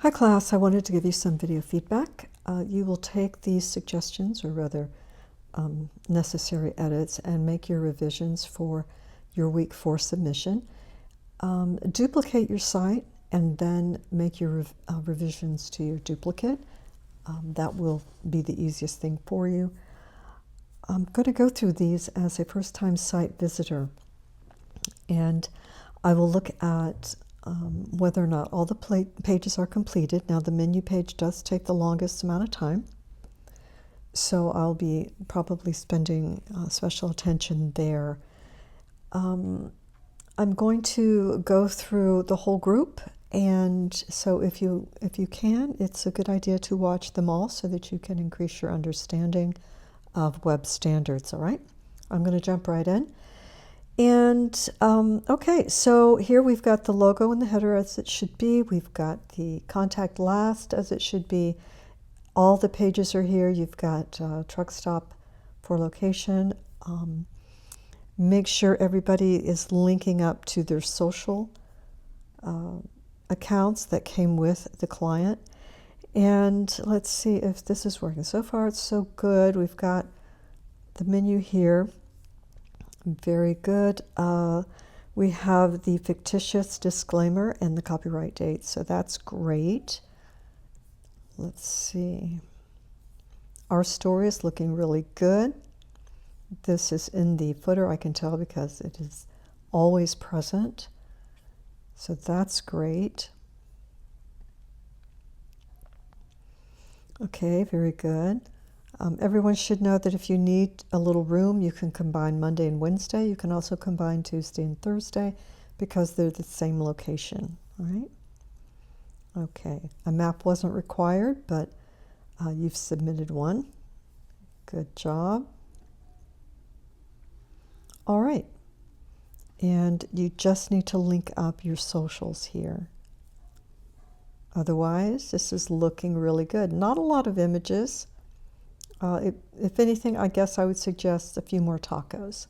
Hi class, I wanted to give you some video feedback. You will take these suggestions, or rather necessary edits, and make your revisions for your week 4 submission. Duplicate your site and then make your revisions to your duplicate. That will be the easiest thing for you. I'm going to go through these as a first-time site visitor, and I will look at whether or not all the pages are completed. Now, the menu page does take the longest amount of time, so I'll be probably spending special attention there. I'm going to go through the whole group, and so if you can, it's a good idea to watch them all so that you can increase your understanding of web standards. All right, I'm going to jump right in. And okay, so here we've got the logo and the header as it should be. We've got the contact last as it should be. All the pages are here. You've got truck stop for location. Make sure everybody is linking up to their social accounts that came with the client. And let's see if this is working. So far, it's so good. We've got the menu here. Very good. We have the fictitious disclaimer and the copyright date, so that's great. Let's see. Our story is looking really good. This is in the footer, I can tell, because it is always present. So that's great. Okay, very good. Everyone should know that if you need a little room, you can combine Monday and Wednesday. You can also combine Tuesday and Thursday because they're the same location, all right? Okay, a map wasn't required, but you've submitted one. Good job. All right, and you just need to link up your socials here. Otherwise, this is looking really good. Not a lot of images. If anything, I guess I would suggest a few more tacos.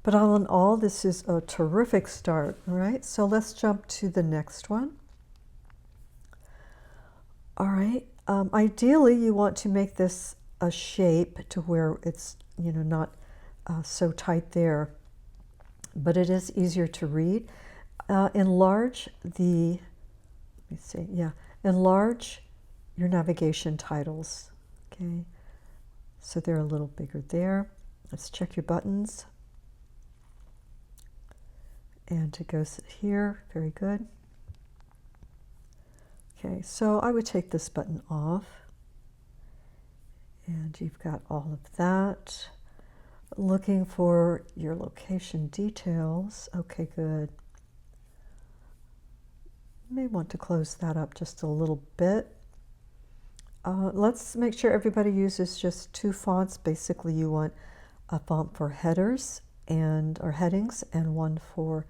But all in all, this is a terrific start, all right? So let's jump to the next one. All right, ideally you want to make this a shape to where it's, not so tight there, but it is easier to read. Enlarge the, let me see, yeah. Enlarge your navigation titles, okay? So they're a little bigger there. Let's check your buttons. And it goes here, very good. Okay, so I would take this button off. And you've got all of that. Looking for your location details. Okay, good. May want to close that up just a little bit. Let's make sure everybody uses just 2 fonts. Basically, you want a font for headers or headings, and one for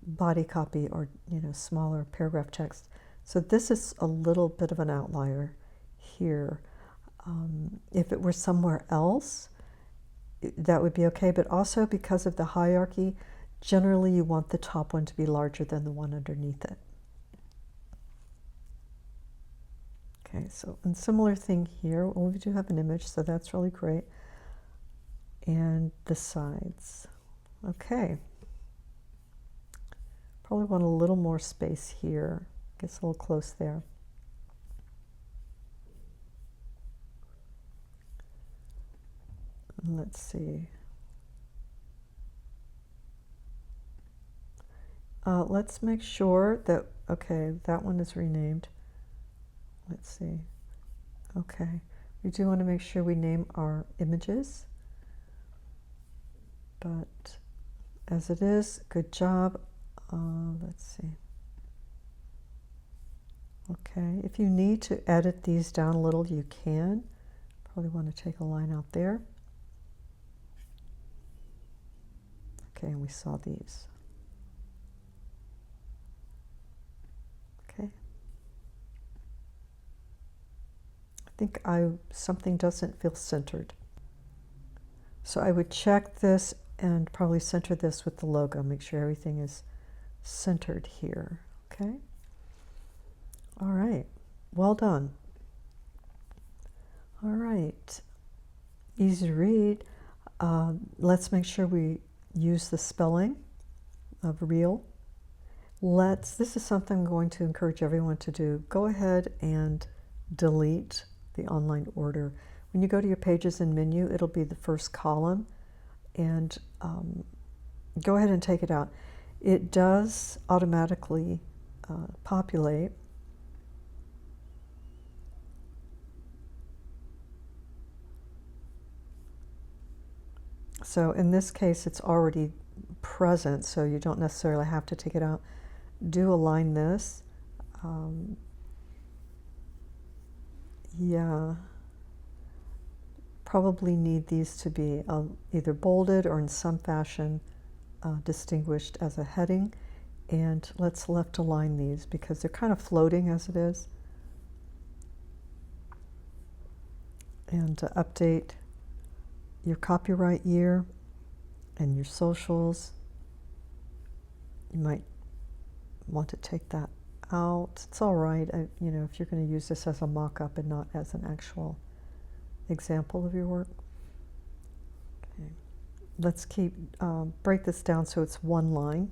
body copy or smaller paragraph text. So this is a little bit of an outlier here. If it were somewhere else, that would be okay. But also because of the hierarchy, generally you want the top one to be larger than the one underneath it. Okay, so a similar thing here. Well, we do have an image, so that's really great. And the sides. Okay. Probably want a little more space here. Gets a little close there. Let's see. Let's make sure that, okay, that one is renamed. Let's see. Okay. We do want to make sure we name our images. But as it is, good job. Let's see. Okay. If you need to edit these down a little, you can. Probably want to take a line out there. Okay, and we saw these. Okay. I think something doesn't feel centered. So I would check this and probably center this with the logo. Make sure everything is centered here. Okay? All right. Well done. All right. Easy to read. Let's make sure we use the spelling of real. This is something I'm going to encourage everyone to do. Go ahead and delete the online order. When you go to your pages and menu, it'll be the first column, and go ahead and take it out. It does automatically populate. So in this case, it's already present, so you don't necessarily have to take it out. Do align this. Yeah, probably need these to be either bolded or in some fashion distinguished as a heading. And let's left align these because they're kind of floating as it is. And update your copyright year and your socials. You might want to take that out. It's all right, you know, if you're going to use this as a mock-up and not as an actual example of your work. Okay. Let's break this down so it's one line.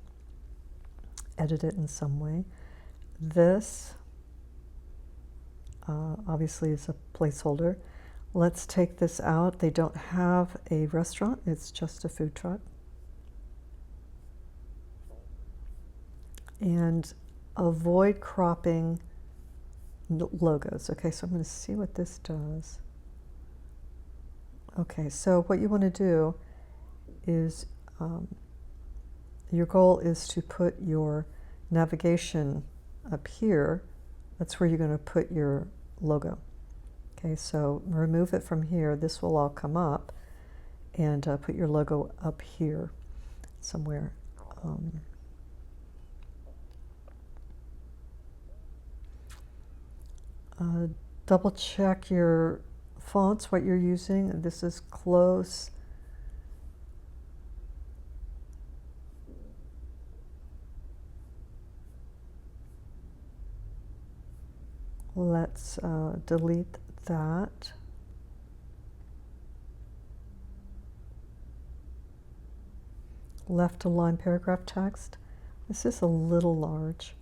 Edit it in some way. This obviously is a placeholder. Let's take this out. They don't have a restaurant, it's just a food truck. And avoid cropping logos. Okay, so I'm going to see what this does. Okay, so what you want to do is your goal is to put your navigation up here. That's where you're going to put your logo. Okay, so remove it from here. This will all come up, and put your logo up here somewhere. Double check your fonts, what you're using. This is close. Let's delete that. Left align paragraph text. This is a little large.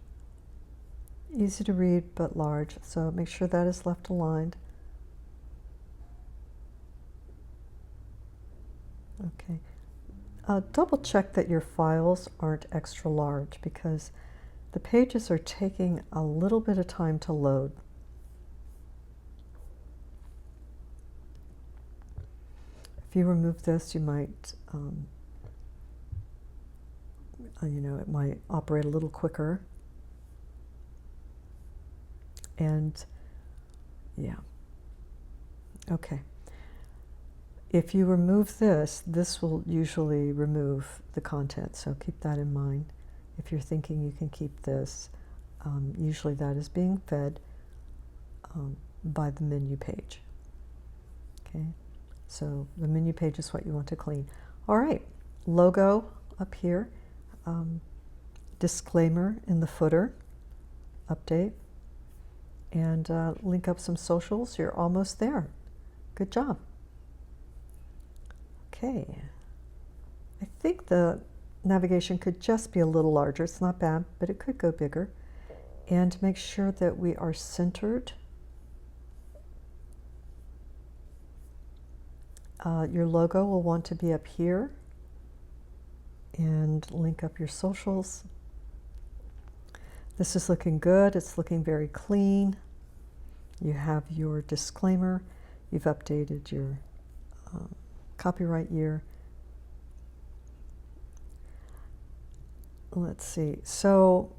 Easy to read, but large. So make sure that is left aligned. Okay. Double check that your files aren't extra large because the pages are taking a little bit of time to load. If you remove this, you might, you know, it might operate a little quicker. And yeah, okay. If you remove this, this will usually remove the content, so keep that in mind. If you're thinking you can keep this, usually that is being fed by the menu page. Okay, so the menu page is what you want to clean. All right, logo up here, disclaimer in the footer, update, and link up some socials. You're almost there. Good job. Okay, I think the navigation could just be a little larger. It's not bad, but it could go bigger. And make sure that we are centered. Your logo will want to be up here, and link up your socials. This is looking good. It's looking very clean. You have your disclaimer. You've updated your copyright year. Let's see. So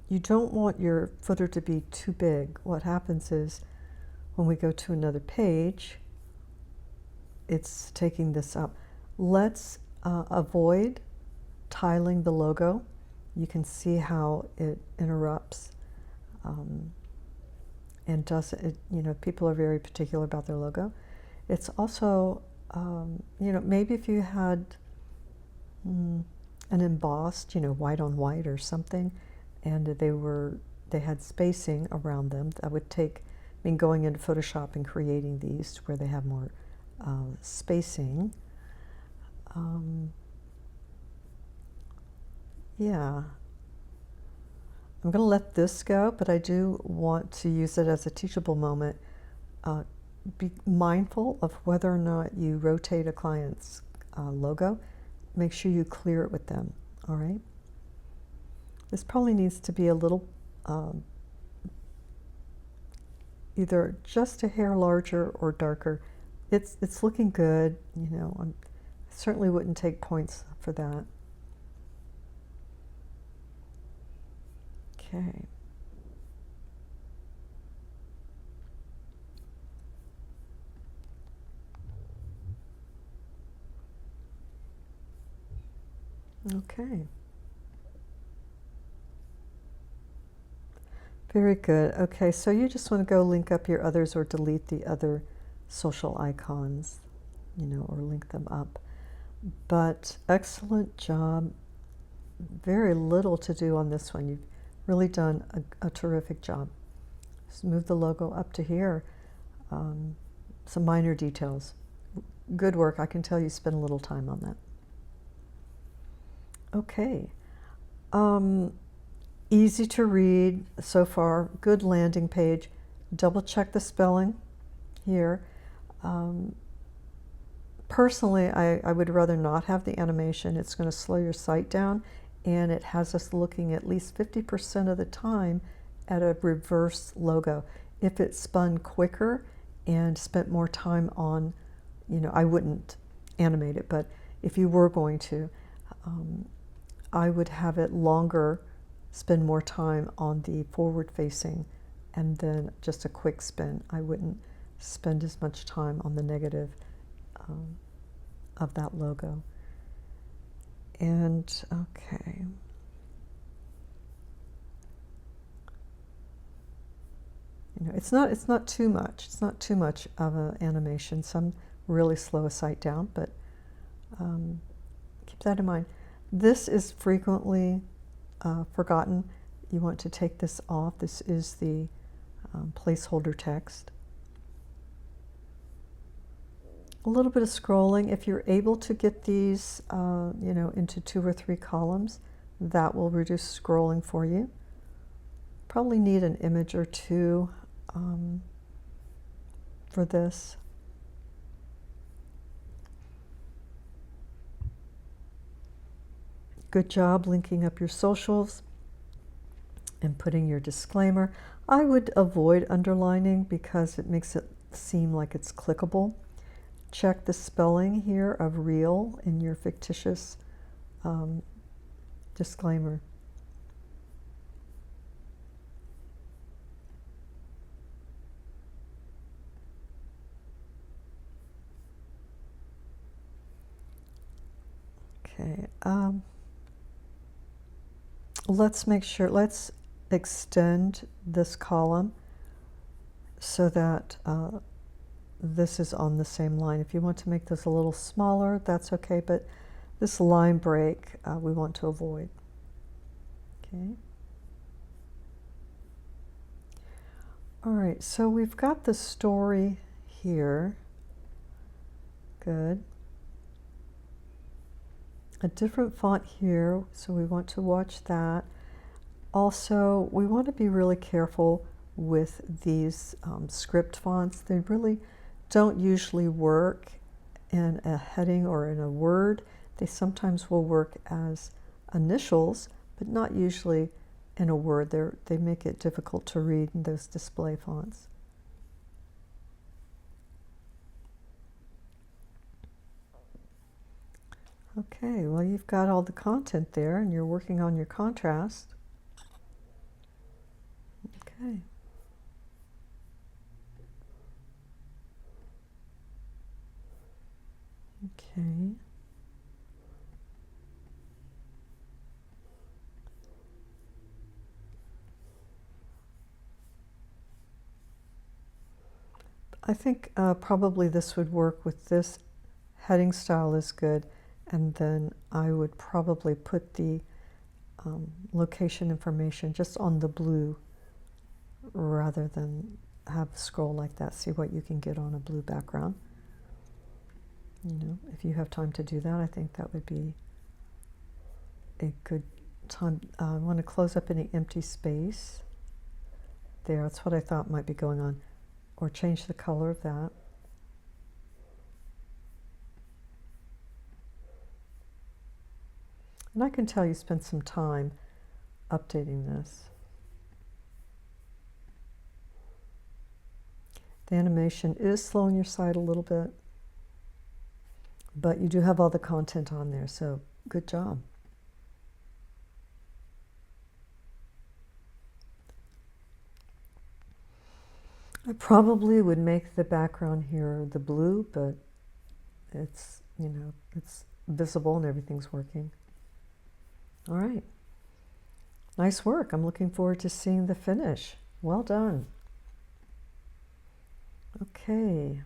you don't want your footer to be too big. What happens is when we go to another page, it's taking this up. Let's avoid tiling the logo. You can see how it interrupts and does it. You know, people are very particular about their logo. It's also, you know, maybe if you had and embossed, white on white or something, and they had spacing around them. I would going into Photoshop and creating these where they have more spacing. Yeah. I'm going to let this go, but I do want to use it as a teachable moment. Be mindful of whether or not you rotate a client's logo. Make sure you clear it with them, all right? This probably needs to be a little, either just a hair larger or darker. It's looking good, I certainly wouldn't take points for that. Okay. Okay. Very good. Okay, so you just want to go link up your others or delete the other social icons, or link them up. But excellent job. Very little to do on this one. You've really done a terrific job. Just move the logo up to here. Some minor details. Good work. I can tell you spent a little time on that. Okay. Easy to read so far. Good landing page. Double check the spelling here. Personally, I would rather not have the animation. It's going to slow your site down, and it has us looking at least 50% of the time at a reverse logo. If it spun quicker and spent more time on, I wouldn't animate it, but if you were going to, I would have it longer, spend more time on the forward facing, and then just a quick spin. I wouldn't spend as much time on the negative of that logo. And okay. It's not too much. It's not too much of an animation. Some really slow a site down, but keep that in mind. This is frequently forgotten. You want to take this off. This is the placeholder text. A little bit of scrolling. If you're able to get these, into 2 or 3 columns, that will reduce scrolling for you. Probably need an image or two for this. Good job linking up your socials and putting your disclaimer. I would avoid underlining because it makes it seem like it's clickable. Check the spelling here of real in your fictitious disclaimer. Okay, let's make sure, let's extend this column so that this is on the same line. If you want to make this a little smaller, that's okay, but this line break we want to avoid. Okay. All right, so we've got the story here. Good. A different font here, so we want to watch that. Also, we want to be really careful with these script fonts. They really don't usually work in a heading or in a word. They sometimes will work as initials, but not usually in a word. They make it difficult to read in those display fonts. Okay, well, you've got all the content there, and you're working on your contrast. Okay. Okay. I think probably this would work with this heading style is good, and then I would probably put the location information just on the blue rather than have a scroll like that. See what you can get on a blue background. You know, if you have time to do that, I think that would be a good time. I want to close up any empty space there. That's what I thought might be going on. Or change the color of that. And I can tell you spent some time updating this. The animation is slowing your site a little bit, but you do have all the content on there, so good job. I probably would make the background here the blue, but it's, you know, it's visible and everything's working. All right. Nice work. I'm looking forward to seeing the finish. Well done. Okay.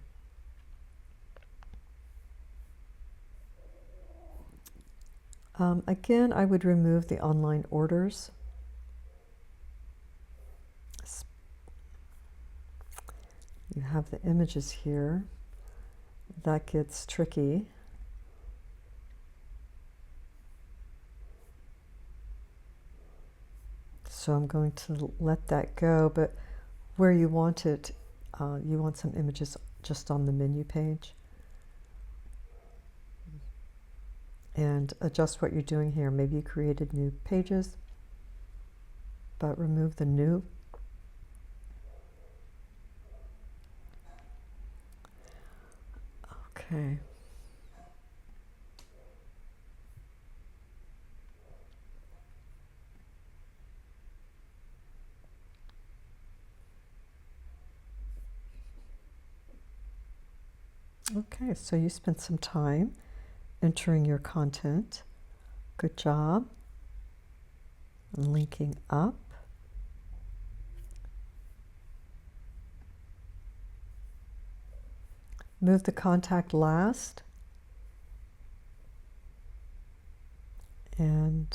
Again, I would remove the online orders. You have the images here. That gets tricky. So I'm going to let that go, but where you want it, you want some images just on the menu page. And adjust what you're doing here. Maybe you created new pages, but remove the new. Okay. Okay, so you spent some time entering your content. Good job. Linking up. Move the contact last. And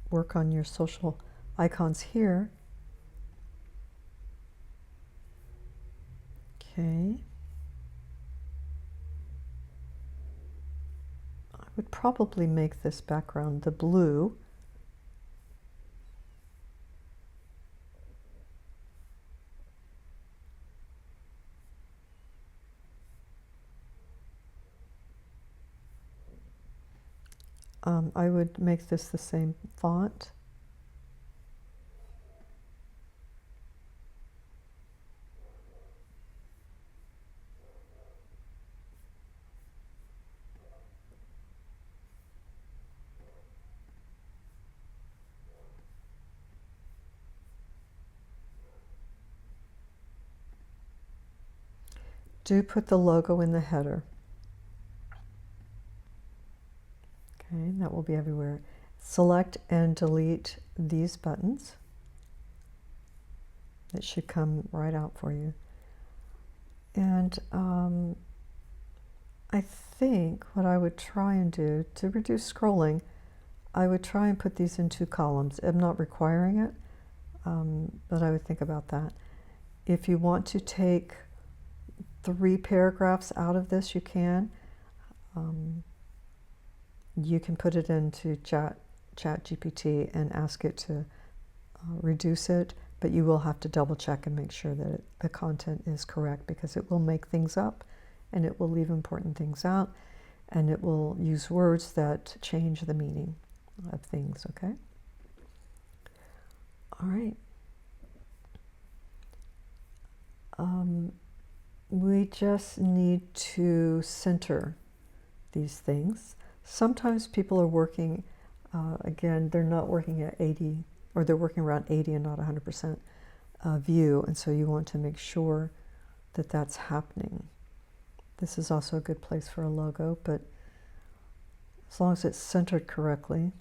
work on your social icons here. Okay. I would probably make this background the blue. I would make this the same font. Do put the logo in the header. Okay, that will be everywhere. Select and delete these buttons. It should come right out for you. And I think what I would try and do to reduce scrolling, I would try and put these in 2 columns. I'm not requiring it, but I would think about that. If you want to take 3 paragraphs out of this, you can. You can put it into ChatGPT and ask it to reduce it, but you will have to double check and make sure that the content is correct, because it will make things up and it will leave important things out, and it will use words that change the meaning of things, okay? All right. We just need to center these things. Sometimes people are working, again, they're not working at 80, or they're working around 80 and not 100% view, and so you want to make sure that that's happening. This is also a good place for a logo, but as long as it's centered correctly.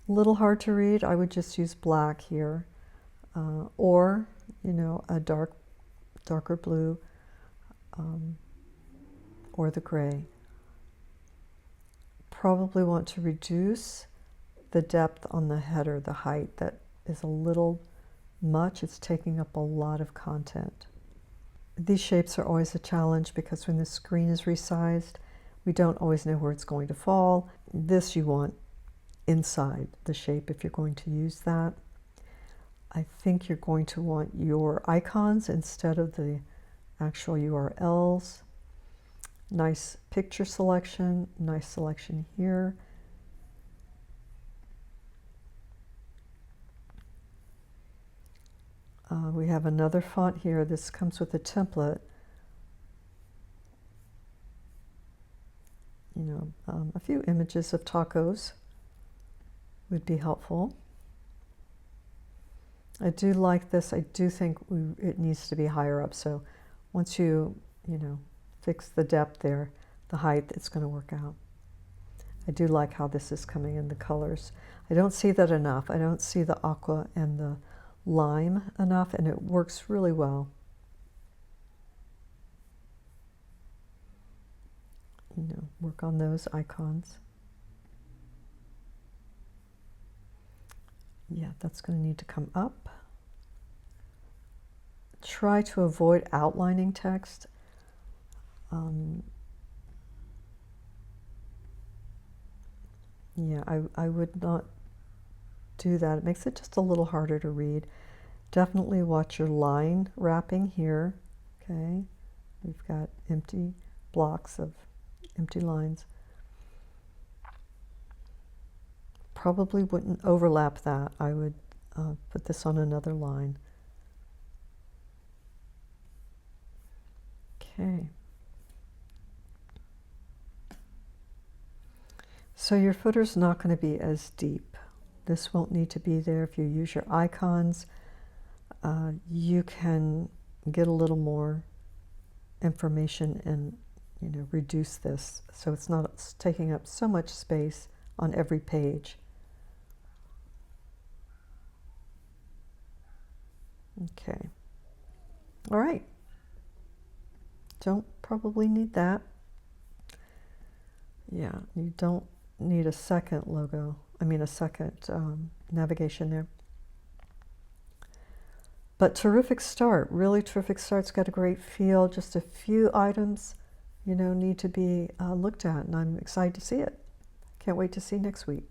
A little hard to read, I would just use black here, or, you know, a darker blue, or the gray. probably want to reduce the depth on the header, the height. That is a little much. It's taking up a lot of content. These shapes are always a challenge because when the screen is resized, we don't always know where it's going to fall. This you want inside the shape if you're going to use that. I think you're going to want your icons instead of the actual URLs. Nice picture selection, nice selection here. We have another font here. This comes with a template. A few images of tacos would be helpful. I do like this. I do think it needs to be higher up. So once you fix the depth there, the height, it's going to work out. I do like how this is coming in the colors. I don't see that enough. I don't see the aqua and the lime enough, and it works really well. Work on those icons. Yeah, that's going to need to come up. Try to avoid outlining text. Yeah, I would not do that. It makes it just a little harder to read. Definitely watch your line wrapping here. Okay, we've got empty blocks of empty lines. Probably wouldn't overlap that. I would put this on another line. Okay. So your footer's not going to be as deep. This won't need to be there. If you use your icons, you can get a little more information and reduce this so it's not taking up so much space on every page. Okay. All right. Don't probably need that. Yeah, you don't need a second logo. I mean a second navigation there. But terrific start, really terrific start. It's got a great feel. Just a few items, need to be looked at, and I'm excited to see it. Can't wait to see next week.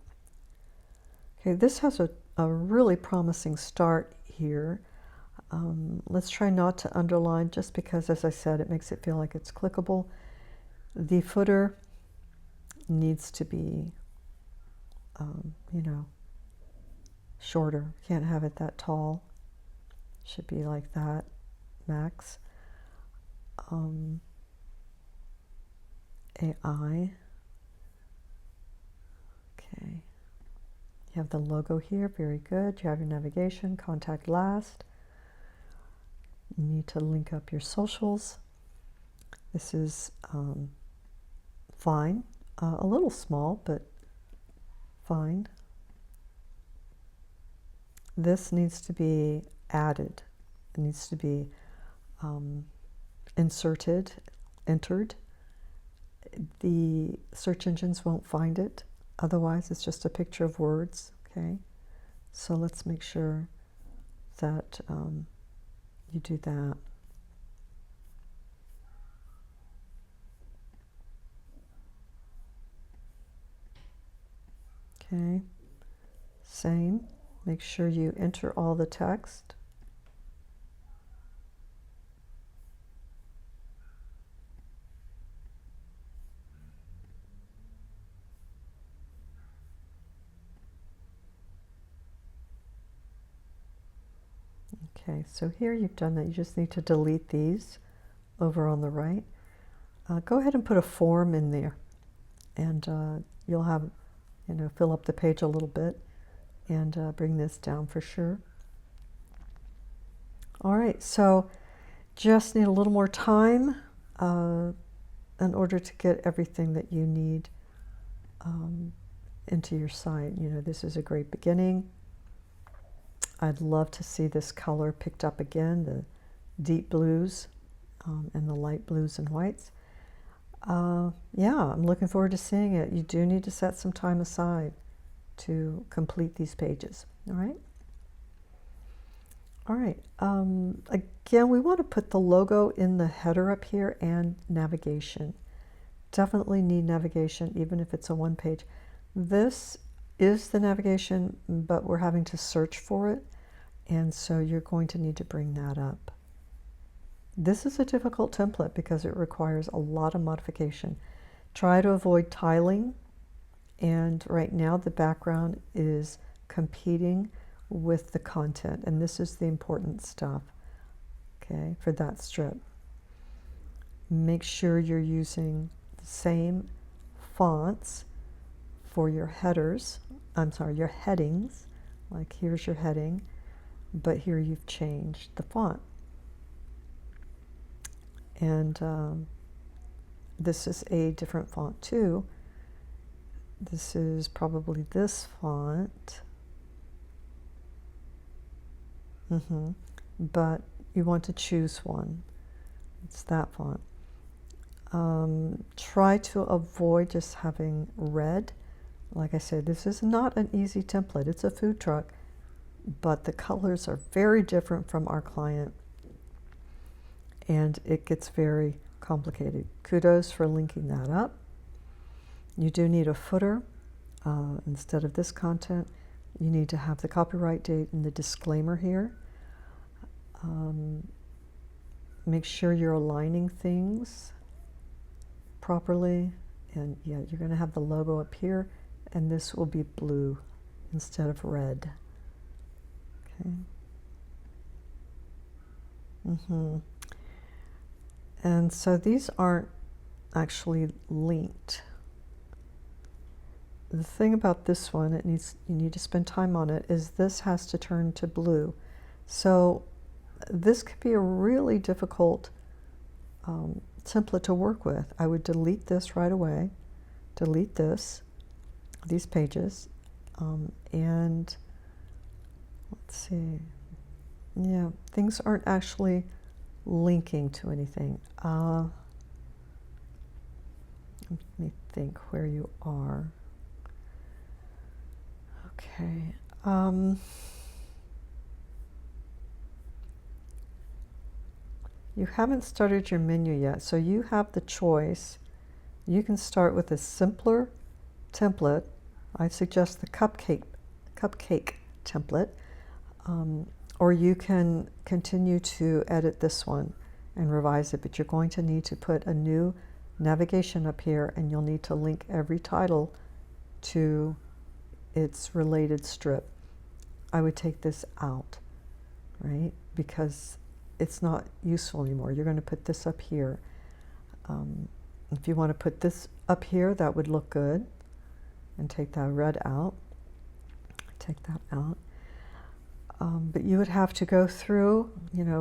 Okay, this has a really promising start here. Let's try not to underline just because, as I said, it makes it feel like it's clickable. The footer needs to be, shorter. Can't have it that tall. Should be like that, max. AI. Okay. You have the logo here, very good. You have your navigation, contact last. You need to link up your socials. This is fine. A little small, but fine. This needs to be added. It needs to be inserted, entered. The search engines won't find it. Otherwise, it's just a picture of words. Okay, so let's make sure that you do that. Okay, same. Make sure you enter all the text. Okay, so here you've done that. You just need to delete these over on the right. Go ahead and put a form in there, and you'll have, fill up the page a little bit and bring this down for sure. All right, so just need a little more time in order to get everything that you need into your site. This is a great beginning. I'd love to see this color picked up again, the deep blues and the light blues and whites. Yeah, I'm looking forward to seeing it. You do need to set some time aside to complete these pages. All right. All right. Again, we want to put the logo in the header up here and navigation. Definitely need navigation, even if it's a one page. This is the navigation, but we're having to search for it. And so you're going to need to bring that up. This is a difficult template because it requires a lot of modification. Try to avoid tiling. And right now the background is competing with the content. And this is the important stuff, okay, for that strip. Make sure you're using the same fonts for your headers. I'm sorry, your headings. Like here's your heading, but here you've changed the font. And this is a different font too. This is probably this font. But you want to choose one. It's that font. Try to avoid just having red. Like I said, this is not an easy template. It's a food truck, but the colors are very different from our client, and it gets very complicated. Kudos for linking that up. You do need a footer. Instead of this content, you need to have the copyright date and the disclaimer here. Make sure you're aligning things properly. And yeah, you're going to have the logo up here, and this will be blue instead of red. Okay. And so these aren't actually linked. The thing about this one, you need to spend time on it, is this has to turn to blue. So this could be a really difficult template to work with. I would delete this right away, delete these pages, and let's see. Yeah, things aren't actually linking to anything. Let me think where you are. Okay. You haven't started your menu yet, so you have the choice. You can start with a simpler template. I suggest the cupcake template, or you can continue to edit this one and revise it, but you're going to need to put a new navigation up here, and you'll need to link every title to its related strip. I would take this out, right? Because it's not useful anymore. You're going to put this up here. If you want to put this up here, that would look good. And take that red out. Take that out. But you would have to go through,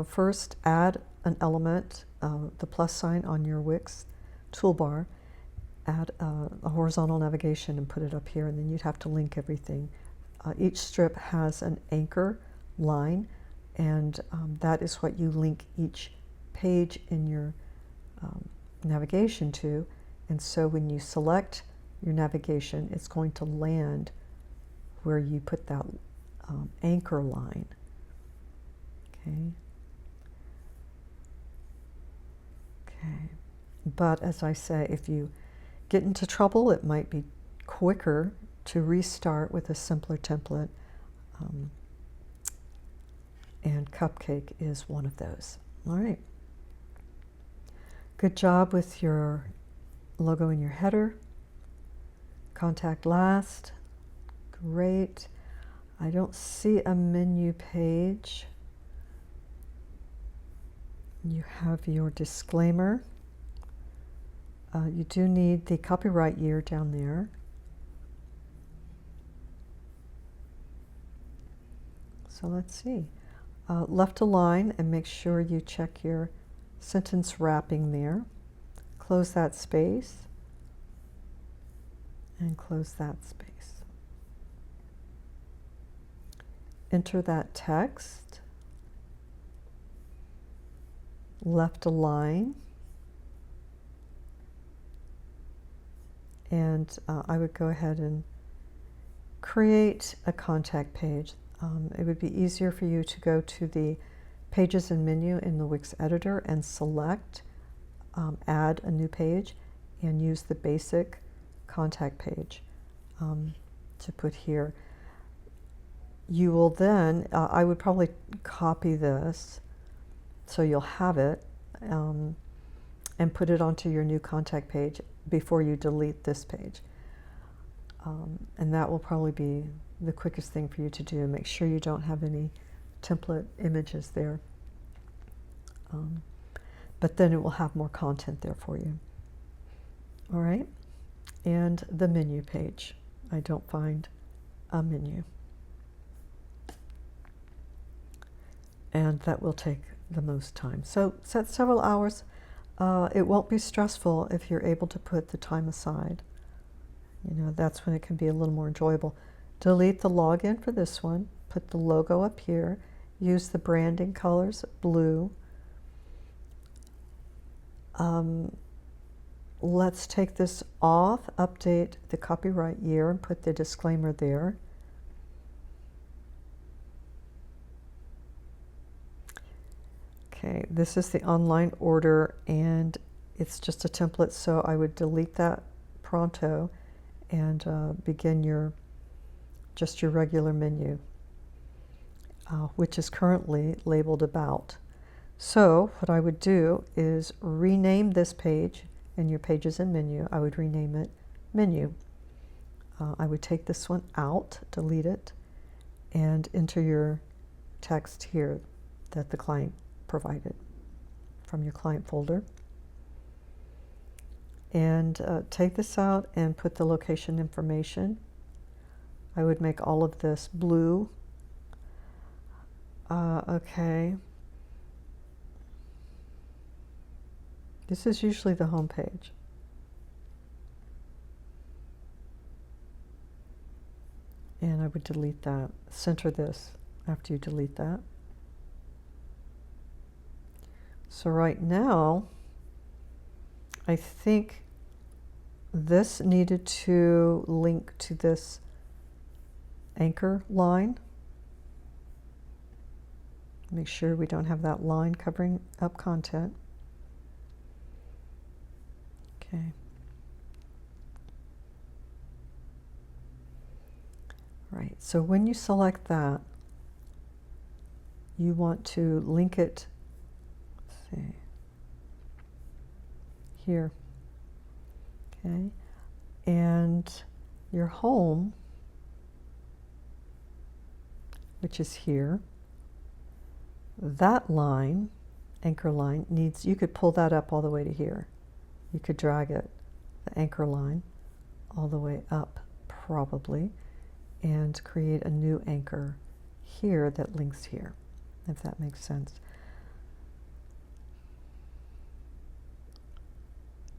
first add an element, the plus sign on your Wix toolbar, add a horizontal navigation and put it up here, and then you'd have to link everything. Each strip has an anchor line, and that is what you link each page in your navigation to. And so when you select your navigation, it's going to land where you put that anchor line. Okay. Okay. But as I say, if you get into trouble, it might be quicker to restart with a simpler template. And Cupcake is one of those. All right. Good job with your logo in your header. Contact last. Great. I don't see a menu page. You have your disclaimer. You do need the copyright year down there. So let's see. Left align and make sure you check your sentence wrapping there. Close that space and close that space. Enter that text. Left align. and I would go ahead and create a contact page. It would be easier for you to go to the Pages and menu in the Wix editor and select Add a new page and use the basic contact page to put here. You will then, I would probably copy this so you'll have it and put it onto your new contact page before you delete this page. And that will probably be the quickest thing for you to do. Make sure you don't have any template images there. But then it will have more content there for you. All right? And the menu page. I don't find a menu. And that will take the most time. So set several hours. It won't be stressful if you're able to put the time aside. You know, that's when it can be a little more enjoyable. Delete the login for this one. Put the logo up here. Use the branding colors, blue. Let's take this off, update the copyright year, and put the disclaimer there. Okay, this is the online order, and it's just a template, so I would delete that pronto and begin just your regular menu, which is currently labeled About. So what I would do is rename this page in your Pages and Menu. I would rename it Menu. I would take this one out, delete it, and enter your text here that the client provided from your client folder. And take this out and put the location information. I would make all of this blue. Okay. This is usually the home page. And I would delete that. Center this after you delete that. So right now, I think this needed to link to this anchor line. Make sure we don't have that line covering up content. Okay. Right, so when you select that, you want to link it, let's see, here. Okay, and your home, which is here, that line, anchor line, needs, you could pull that up all the way to here. You could drag it, the anchor line, all the way up, probably, and create a new anchor here that links here, if that makes sense.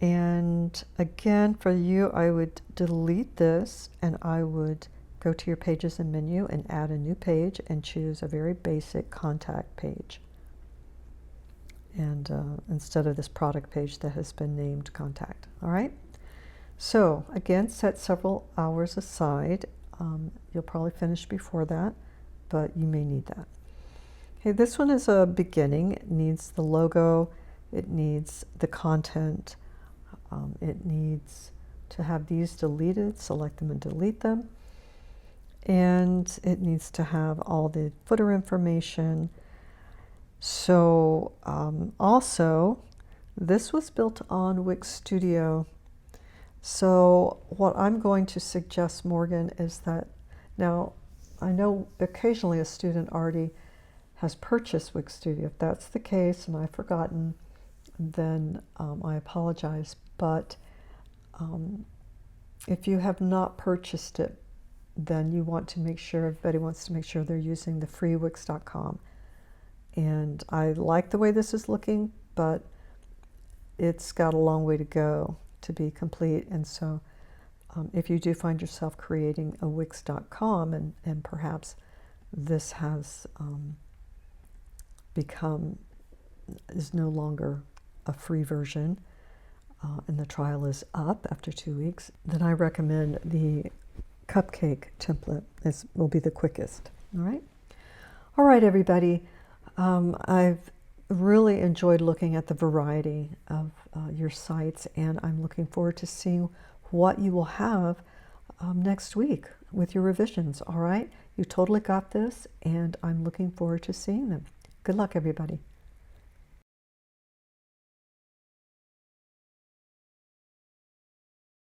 And again, for you, I would delete this, and I would go to your Pages and Menu and add a new page and choose a very basic contact page. And instead of this product page that has been named Contact. All right. So again, set several hours aside. You'll probably finish before that, but you may need that. Okay, this one is a beginning. It needs the logo. It needs the content. It needs to have these deleted. Select them and delete them. And it needs to have all the footer information. So also, this was built on Wix Studio. So what I'm going to suggest, Morgan, is that, now I know occasionally a student already has purchased Wix Studio. If that's the case and I've forgotten, then I apologize. But if you have not purchased it, then you want to make sure, everybody wants to make sure they're using the free Wix.com. And I like the way this is looking, but it's got a long way to go to be complete. And so if you do find yourself creating a Wix.com and perhaps this has is no longer a free version, and the trial is up after 2 weeks, then I recommend the cupcake template. This will be the quickest. All right, everybody. I've really enjoyed looking at the variety of your sites, and I'm looking forward to seeing what you will have next week with your revisions. All right, you totally got this, and I'm looking forward to seeing them. Good luck, everybody.